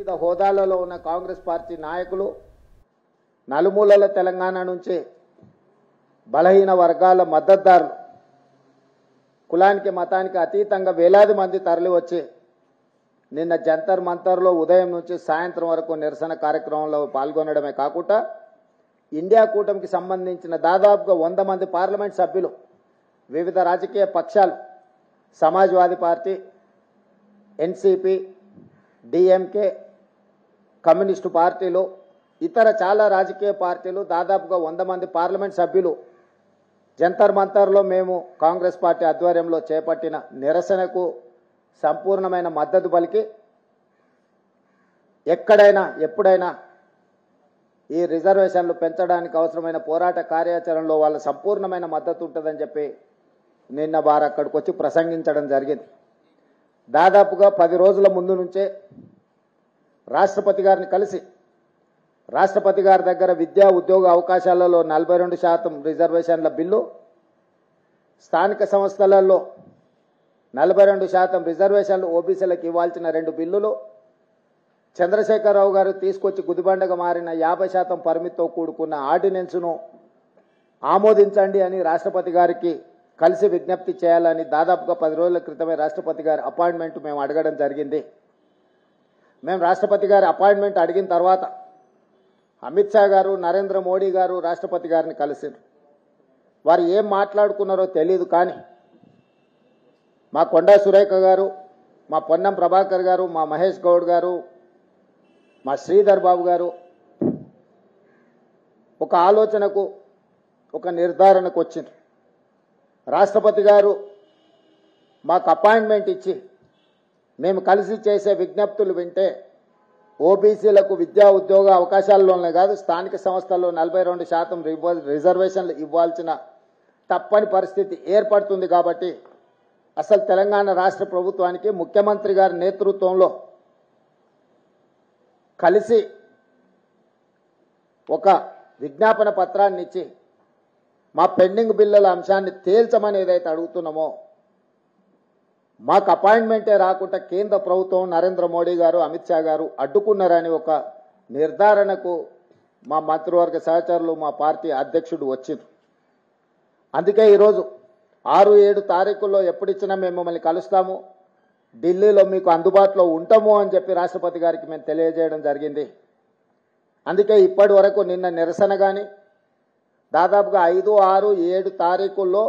వివిధ హోదాలలో ఉన్న కాంగ్రెస్ పార్టీ నాయకులు నలుమూలల తెలంగాణ నుంచి బలహీన వర్గాల మద్దతుదారులు కులానికి మతానికి అతీతంగా వేలాది మంది తరలివచ్చి నిన్న జంతర్ మంతర్లో ఉదయం నుంచి సాయంత్రం వరకు నిరసన కార్యక్రమంలో పాల్గొనడమే కాకుండా ఇండియా కూటమికి సంబంధించిన దాదాపుగా 100 మంది పార్లమెంట్ సభ్యులు వివిధ రాజకీయ పక్షాలు Samajwadi party, NCP, DMK, communist పార్టీలు, ఇతర చాలా రాజకీయ పార్టీలు దాదాపుగా 100 మంది పార్లమెంట్ సభ్యులు జంతర్ మంతర్లో మేము కాంగ్రెస్ పార్టీ ఆధ్వర్యంలో చేపట్టిన నిరసనకు సంపూర్ణమైన మద్దతు పలికి ఎక్కడైనా ఎప్పుడైనా ఈ రిజర్వేషన్లు పెంచడానికి అవసరమైన పోరాట కార్యాచరణలో వాళ్ళ సంపూర్ణమైన మద్దతు ఉంటుందని చెప్పి నిన్న వారు అక్కడికి వచ్చి ప్రసంగించడం జరిగింది. దాదాపుగా 10 రోజుల ముందు నుంచే రాష్ట్రపతి గారిని కలిసి రాష్ట్రపతి గారి దగ్గర విద్యా ఉద్యోగ అవకాశాలలో 42% రిజర్వేషన్ల బిల్లు, స్థానిక సంస్థలలో 42% రిజర్వేషన్లు ఓబీసీలకు ఇవ్వాల్సిన 2 బిల్లులు, చంద్రశేఖరరావు గారు తీసుకొచ్చి గుదిబండగా మారిన 50% పరిమితితో కూడుకున్న ఆర్డినెన్స్ను ఆమోదించండి అని రాష్ట్రపతి గారికి కలిసి విజ్ఞప్తి చేయాలని దాదాపుగా 10 రోజుల క్రితమే రాష్ట్రపతి గారి అపాయింట్మెంట్ మేము అడగడం జరిగింది. మేము రాష్ట్రపతి గారి అపాయింట్మెంట్ అడిగిన తర్వాత అమిత్ షా గారు, నరేంద్ర మోడీ గారు రాష్ట్రపతి గారిని కలిసారు. వారు ఏం మాట్లాడుకున్నారో తెలియదు, కానీ మా కొండా సురేఖ గారు, మా పొన్నం ప్రభాకర్ గారు, మా మహేష్ గౌడ్ గారు, మా శ్రీధర్ బాబు గారు ఒక ఆలోచనకు, ఒక నిర్ధారణకు వచ్చింది. రాష్ట్రపతి గారు మాకు అపాయింట్మెంట్ ఇచ్చి మేము కలిసి చేసే విజ్ఞప్తులు వింటే ఓబీసీలకు విద్యా ఉద్యోగ అవకాశాల్లోనే కాదు స్థానిక సంస్థల్లో 42% రిజర్వేషన్లు ఇవ్వాల్సిన తప్పని పరిస్థితి ఏర్పడుతుంది. కాబట్టి అసలు తెలంగాణ రాష్ట్ర ప్రభుత్వానికి ముఖ్యమంత్రి గారి నేతృత్వంలో కలిసి ఒక విజ్ఞాపన పత్రాన్ని ఇచ్చి మా పెండింగ్ బిల్లుల అంశాన్ని తేల్చమని ఏదైతే అడుగుతున్నామో, మాకు అపాయింట్మెంటే రాకుండా కేంద్ర ప్రభుత్వం, నరేంద్ర మోడీ గారు, అమిత్ షా గారు అడ్డుకున్నారని ఒక నిర్ధారణకు మా మంత్రివర్గ సహచరులు, మా పార్టీ అధ్యక్షుడు వచ్చింది. అందుకే ఈరోజు 6-7 తారీఖుల్లో ఎప్పుడిచ్చినా మేము మిమ్మల్ని కలుస్తాము, ఢిల్లీలో మీకు అందుబాటులో ఉంటాము అని చెప్పి రాష్ట్రపతి గారికి మేము తెలియజేయడం జరిగింది. అందుకే ఇప్పటి వరకు నిన్న నిరసన కానీ దాదాపుగా 5, 6, 7 తారీఖుల్లో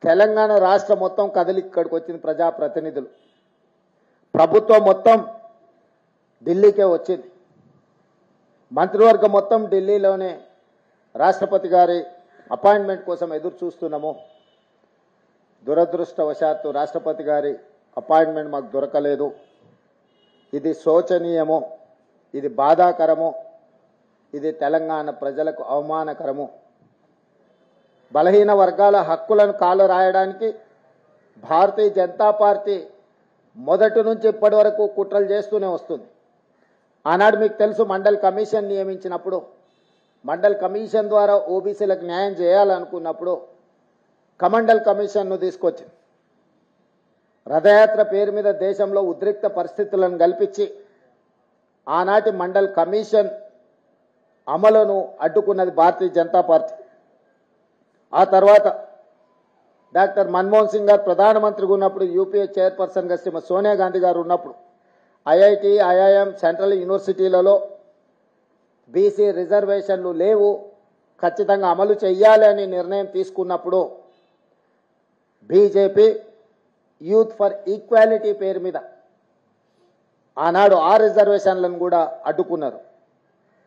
తెలంగాణ రాష్ట్రం మొత్తం కదిలి ఇక్కడికి వచ్చింది. ప్రజాప్రతినిధులు, ప్రభుత్వం మొత్తం ఢిల్లీకే వచ్చింది. మంత్రివర్గం మొత్తం ఢిల్లీలోనే రాష్ట్రపతి గారి అపాయింట్మెంట్ కోసం ఎదురు చూస్తున్నాము. దురదృష్టవశాత్తు రాష్ట్రపతి గారి అపాయింట్మెంట్ మాకు దొరకలేదు. ఇది శోచనీయము, ఇది బాధాకరము, ఇది తెలంగాణ ప్రజలకు అవమానకరము. బలహీన వర్గాల హక్కులను కాలు రాయడానికి భారతీయ జనతా పార్టీ మొదటి నుంచి ఇప్పటి వరకు కుట్రలు చేస్తూనే వస్తుంది. ఆనాడు మీకు తెలుసు, మండల్ కమిషన్ నియమించినప్పుడు, మండల్ కమిషన్ ద్వారా ఓబీసీలకు న్యాయం చేయాలనుకున్నప్పుడు కమండల్ కమిషన్ను తీసుకొచ్చింది. రథయాత్ర పేరు మీద దేశంలో ఉద్రిక్త పరిస్థితులను కల్పించి ఆనాటి మండల్ కమిషన్ అమలును అడ్డుకున్నది భారతీయ జనతా పార్టీ. ఆ తర్వాత డాక్టర్ మన్మోహన్ సింగ్ గారు ప్రధానమంత్రిగా ఉన్నప్పుడు, యూపీఏ చైర్పర్సన్గా శ్రీమతి సోనియా గాంధీ గారు ఉన్నప్పుడు ఐఐటి, ఐఐఎం, సెంట్రల్ యూనివర్సిటీలలో బీసీ రిజర్వేషన్లు లేవు, ఖచ్చితంగా అమలు చేయాలి అని నిర్ణయం తీసుకున్నప్పుడు బీజేపీ యూత్ ఫర్ ఈక్వాలిటీ పేరు మీద ఆనాడు ఆ రిజర్వేషన్లను కూడా అడ్డుకున్నారు.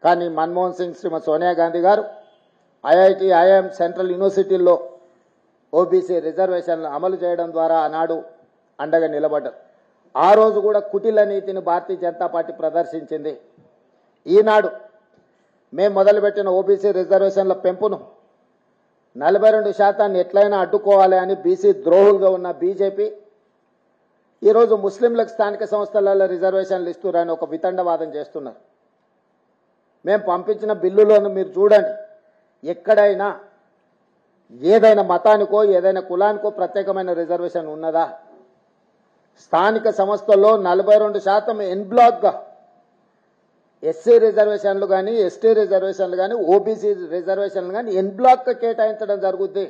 కానీ మన్మోహన్ సింగ్, శ్రీమతి సోనియా గాంధీ గారు ఐఐటి, ఐఐఎం, సెంట్రల్ యూనివర్సిటీల్లో ఓబీసీ రిజర్వేషన్లు అమలు చేయడం ద్వారా ఆనాడు అండగా నిలబడ్డారు. ఆ రోజు కూడా కుటిల నీతిని భారతీయ జనతా పార్టీ ప్రదర్శించింది. ఈనాడు మేము మొదలుపెట్టిన ఓబీసీ రిజర్వేషన్ల పెంపును 42% ఎట్లయినా అడ్డుకోవాలి అని బీసీ ద్రోహులుగా ఉన్న బీజేపీ ఈరోజు ముస్లింలకు స్థానిక సంస్థలలో రిజర్వేషన్లు ఇస్తున్నారని ఒక వితండవాదం చేస్తున్నారు. మేము పంపించిన బిల్లులను మీరు చూడండి, ఎక్కడైనా ఏదైనా మతానికో ఏదైనా కులానికో ప్రత్యేకమైన రిజర్వేషన్ ఉన్నదా? స్థానిక సంస్థల్లో 42% ఎన్ బ్లాక్గా ఎస్సీ రిజర్వేషన్లు కానీ ఎస్టీ రిజర్వేషన్లు కానీ ఓబీసీ రిజర్వేషన్లు కానీ ఎన్ బ్లాక్ కేటాయించడం జరుగుద్ది.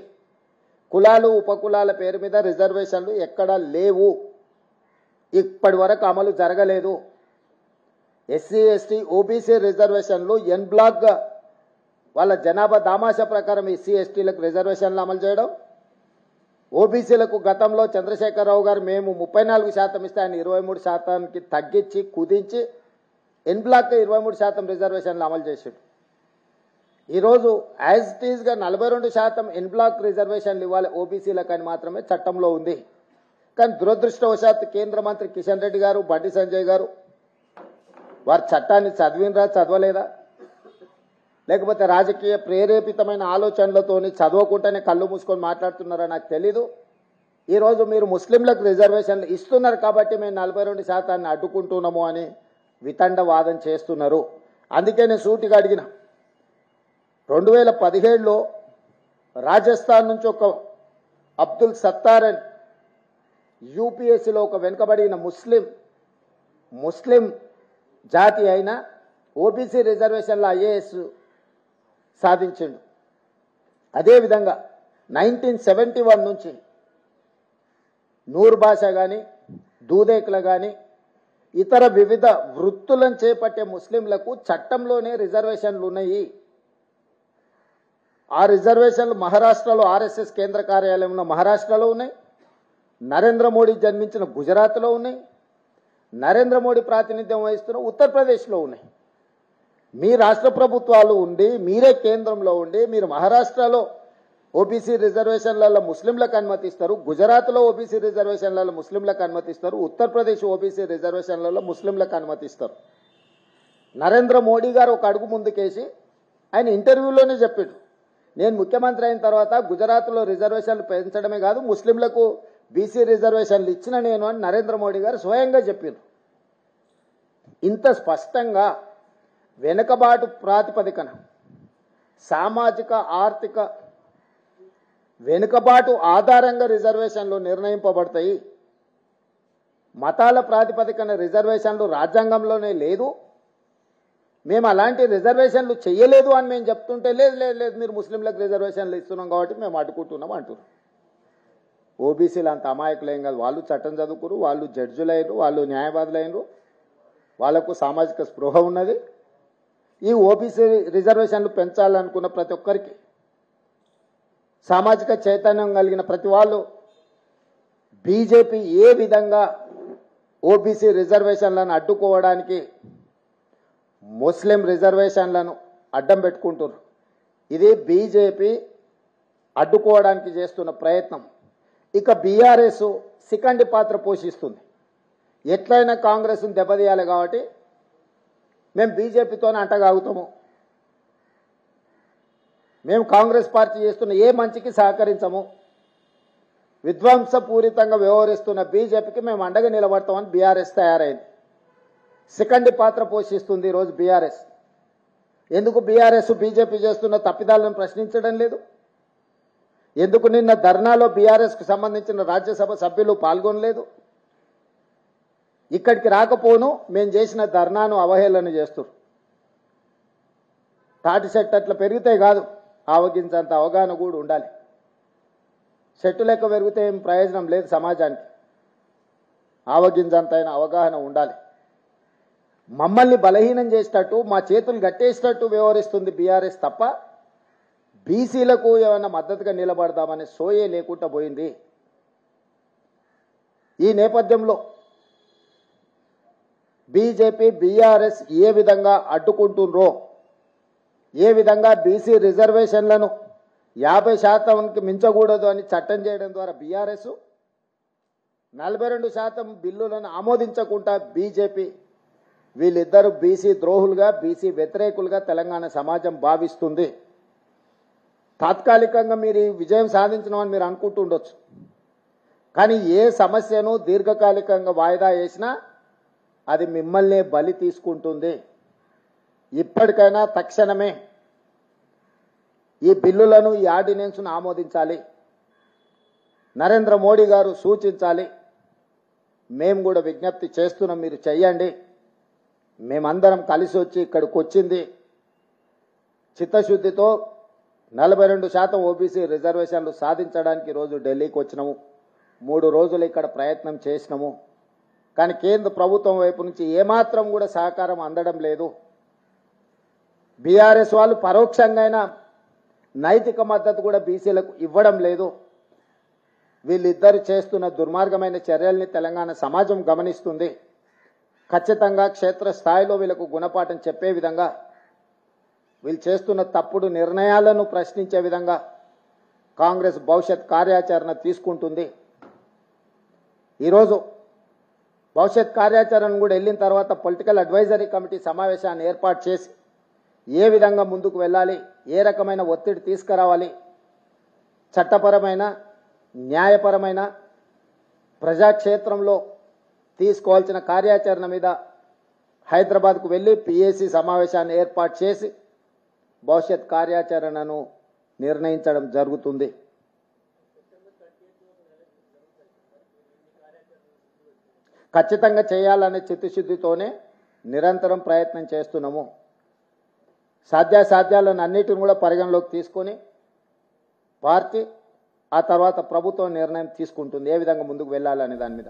కులాలు ఉపకులాల పేరు మీద రిజర్వేషన్లు ఎక్కడా లేవు, ఇప్పటి వరకు అమలు జరగలేదు. ఎస్సీ ఎస్టీ ఓబీసీ రిజర్వేషన్లు ఎన్ బ్లాక్ వాళ్ళ జనాభా దామాషా ప్రకారం ఎస్సీ ఎస్టీలకు రిజర్వేషన్లు అమలు చేయడం, ఓబీసీలకు గతంలో చంద్రశేఖరరావు గారు మేము 34% ఇస్తే ఆయన 23%కి తగ్గించి కుదించి ఎన్ బ్లాక్ 23% రిజర్వేషన్లు అమలు చేసాడు. ఈరోజు యాజ్ ఇట్ ఈజ్గా 42% ఎన్ బ్లాక్ రిజర్వేషన్లు ఇవ్వాలి ఓబీసీలకు అని మాత్రమే చట్టంలో ఉంది. కానీ దురదృష్టవశాత్తు కేంద్ర మంత్రి కిషన్ రెడ్డి గారు, బండి సంజయ్ గారు వారు చట్టాన్ని చదివినరా చదవలేదా, లేకపోతే రాజకీయ ప్రేరేపితమైన ఆలోచనలతోని చదవకుండానే కళ్ళు మూసుకొని మాట్లాడుతున్నారా నాకు తెలీదు. ఈరోజు మీరు ముస్లింలకు రిజర్వేషన్లు ఇస్తున్నారు కాబట్టి మేము 42% అడ్డుకుంటున్నాము అని వితండవాదం చేస్తున్నారు. అందుకే నేను సూటిగా అడిగిన 2017లో రాజస్థాన్ నుంచి ఒక అబ్దుల్ సత్తార్ అని యూపీఎస్సీలో ఒక వెనుకబడిన ముస్లిం జాతి అయిన ఓబీసీ రిజర్వేషన్లో ఐఏఎస్ సాధించిండు. అదేవిధంగా 1971 నుంచి నూర్ బాషా కానీ దూదేకుల కానీ ఇతర వివిధ వృత్తులను చేపట్టే ముస్లింలకు చట్టంలోనే రిజర్వేషన్లు ఉన్నాయి. ఆ రిజర్వేషన్లు మహారాష్ట్రలో ఆర్ఎస్ఎస్ కేంద్ర కార్యాలయం ఉన్న మహారాష్ట్రలో ఉన్నాయి, నరేంద్ర మోడీ జన్మించిన గుజరాత్లో ఉన్నాయి, నరేంద్ర మోడీ ప్రాతినిధ్యం వహిస్తున్న ఉత్తరప్రదేశ్లో ఉన్నాయి. మీ రాష్ట్ర ప్రభుత్వాలు ఉండి మీరే కేంద్రంలో ఉండి మీరు మహారాష్ట్రలో ఓబీసీ రిజర్వేషన్లలో ముస్లింలకు అనుమతిస్తారు, గుజరాత్లో ఓబీసీ రిజర్వేషన్లలో ముస్లింలకు అనుమతిస్తారు, ఉత్తరప్రదేశ్ ఓబీసీ రిజర్వేషన్లలో ముస్లింలకు అనుమతిస్తారు. నరేంద్ర మోడీ గారు ఒక అడుగు ముందుకేసి ఆయన ఇంటర్వ్యూలోనే చెప్పాడు, నేను ముఖ్యమంత్రి అయిన తర్వాత గుజరాత్లో రిజర్వేషన్లు పెంచడమే కాదు ముస్లింలకు బీసీ రిజర్వేషన్లు ఇచ్చిన నేను అని నరేంద్ర మోడీ గారు స్వయంగా చెప్పారు. ఇంత స్పష్టంగా వెనుకబాటు ప్రాతిపదికన సామాజిక ఆర్థిక వెనుకబాటు ఆధారంగా రిజర్వేషన్లు నిర్ణయింపబడతాయి, మతాల ప్రాతిపదికన రిజర్వేషన్లు రాజ్యాంగంలోనే లేదు, మేము అలాంటి రిజర్వేషన్లు చేయలేదు అని మేము చెప్తుంటే లేదు లేదు లేదు మీరు ముస్లింలకు రిజర్వేషన్లు ఇస్తున్నాం కాబట్టి మేము అడ్డుకుంటున్నాం అంటున్నారు. ఓబీసీలు అంత అమాయకులేం కాదు, వాళ్ళు చట్టం చదువుకురు, వాళ్ళు జడ్జులైనరు, వాళ్ళు న్యాయవాదులైనరు, వాళ్లకు సామాజిక స్పృహ ఉన్నది. ఈ ఓబీసీ రిజర్వేషన్లు పెంచాలనుకున్న ప్రతి ఒక్కరికి సామాజిక చైతన్యం కలిగిన ప్రతి వాళ్ళు బీజేపీ ఏ విధంగా ఓబీసీ రిజర్వేషన్లను అడ్డుకోవడానికి ముస్లిం రిజర్వేషన్లను అడ్డం పెట్టుకుంటున్నారు. ఇది బీజేపీ అడ్డుకోవడానికి చేస్తున్న ప్రయత్నం. ఇక బీఆర్ఎస్ సికండి పాత్ర పోషిస్తుంది. ఎట్లయినా కాంగ్రెస్ను దెబ్బతీయాలి కాబట్టి మేము బీజేపీతోనే అంటగాగుతాము, మేము కాంగ్రెస్ పార్టీ చేస్తున్న ఏ మంచికి సహకరించము, విధ్వంసపూరితంగా వ్యవహరిస్తున్న బీజేపీకి మేము అండగా నిలబడతామని బీఆర్ఎస్ తయారైంది. సెకండ్ పాత్ర పోషిస్తుంది ఈరోజు బీఆర్ఎస్. ఎందుకు బీఆర్ఎస్ బీజేపీ చేస్తున్న తప్పిదాలను ప్రశ్నించడం లేదు? ఎందుకు నిన్న ధర్నాలో బీఆర్ఎస్కు సంబంధించిన రాజ్యసభ సభ్యులు పాల్గొనలేదు? ఇక్కడికి రాకపోను మేము చేసిన ధర్నాను అవహేళన చేస్తారు. తాటి చెట్టు అట్లా పెరిగితే కాదు, ఆవగించంత అవగాహన కూడా ఉండాలి. చెట్టు లెక్క పెరిగితే ఏం ప్రయోజనం లేదు సమాజానికి, ఆవగించంత అయిన అవగాహన ఉండాలి. మమ్మల్ని బలహీనం చేసేటట్టు మా చేతులు గట్టేసేటట్టు వ్యవహరిస్తుంది బీఆర్ఎస్ తప్ప బీసీలకు ఏమైనా మద్దతుగా నిలబడదామనే సోయే లేకుండా పోయింది. ఈ నేపథ్యంలో బీజేపీ బీఆర్ఎస్ ఏ విధంగా అడ్డుకుంటుండ్రో, ఏ విధంగా బీసీ రిజర్వేషన్లను 50%కి మించకూడదు అని చట్టం చేయడం ద్వారా బీఆర్ఎస్ 42% బిల్లులను ఆమోదించకుండా బీజేపీ, వీళ్ళిద్దరూ బీసీ ద్రోహులుగా బీసీ వ్యతిరేకులుగా తెలంగాణ సమాజం భావిస్తుంది. తాత్కాలికంగా మీరు విజయం సాధించడం మీరు అనుకుంటుండొచ్చు, కానీ ఏ సమస్యను దీర్ఘకాలికంగా వాయిదా వేసినా అది మిమ్మల్నే బలి తీసుకుంటుంది. ఇప్పటికైనా తక్షణమే ఈ బిల్లులను ఈ ఆర్డినెన్స్ను ఆమోదించాలి, నరేంద్ర మోడీ గారు సూచించాలి. మేము కూడా విజ్ఞప్తి చేస్తున్నాం, మీరు చెయ్యండి. మేమందరం కలిసి వచ్చి ఇక్కడికి వచ్చింది చిత్తశుద్ధితో 42% ఓబీసీ రిజర్వేషన్లు సాధించడానికి ఈరోజు ఢిల్లీకి వచ్చినాము. 3 రోజులు ఇక్కడ ప్రయత్నం చేసినాము. కానీ కేంద్ర ప్రభుత్వం వైపు నుంచి ఏమాత్రం కూడా సహకారం అందడం లేదు. బీఆర్ఎస్ వాళ్ళు పరోక్షంగా నైతిక మద్దతు కూడా బీసీలకు ఇవ్వడం లేదు. వీళ్ళిద్దరు చేస్తున్న దుర్మార్గమైన చర్యల్ని తెలంగాణ సమాజం గమనిస్తుంది. ఖచ్చితంగా క్షేత్రస్థాయిలో వీళ్ళకు గుణపాఠం చెప్పే విధంగా, వీళ్ళు చేస్తున్న తప్పుడు నిర్ణయాలను ప్రశ్నించే విధంగా కాంగ్రెస్ భవిష్యత్ కార్యాచరణ తీసుకుంటుంది. ఈరోజు భవిష్యత్ కార్యాచరణ కూడా వెళ్ళిన తర్వాత పొలిటికల్ అడ్వైజరీ కమిటీ సమావేశాన్ని ఏర్పాటు చేసి ఏ విధంగా ముందుకు వెళ్ళాలి, ఏ రకమైన ఒత్తిడి తీసుకురావాలి, చట్టపరమైన న్యాయపరమైన ప్రజాక్షేత్రంలో తీసుకోవాల్సిన కార్యాచరణ మీద హైదరాబాద్కు వెళ్ళి పిఏసీ సమావేశాన్ని ఏర్పాటు చేసి భవిష్యత్ కార్యాచరణను నిర్ణయించడం జరుగుతుంది. ఖచ్చితంగా చేయాలనే చిత్తశుద్ధితోనే నిరంతరం ప్రయత్నం చేస్తున్నాము. సాధ్యాసాధ్యాలను అన్నిటిని కూడా పరిగణలోకి తీసుకొని పార్టీ ఆ తర్వాత ప్రభుత్వం నిర్ణయం తీసుకుంటుంది ఏ విధంగా ముందుకు వెళ్ళాలనే దాని మీద.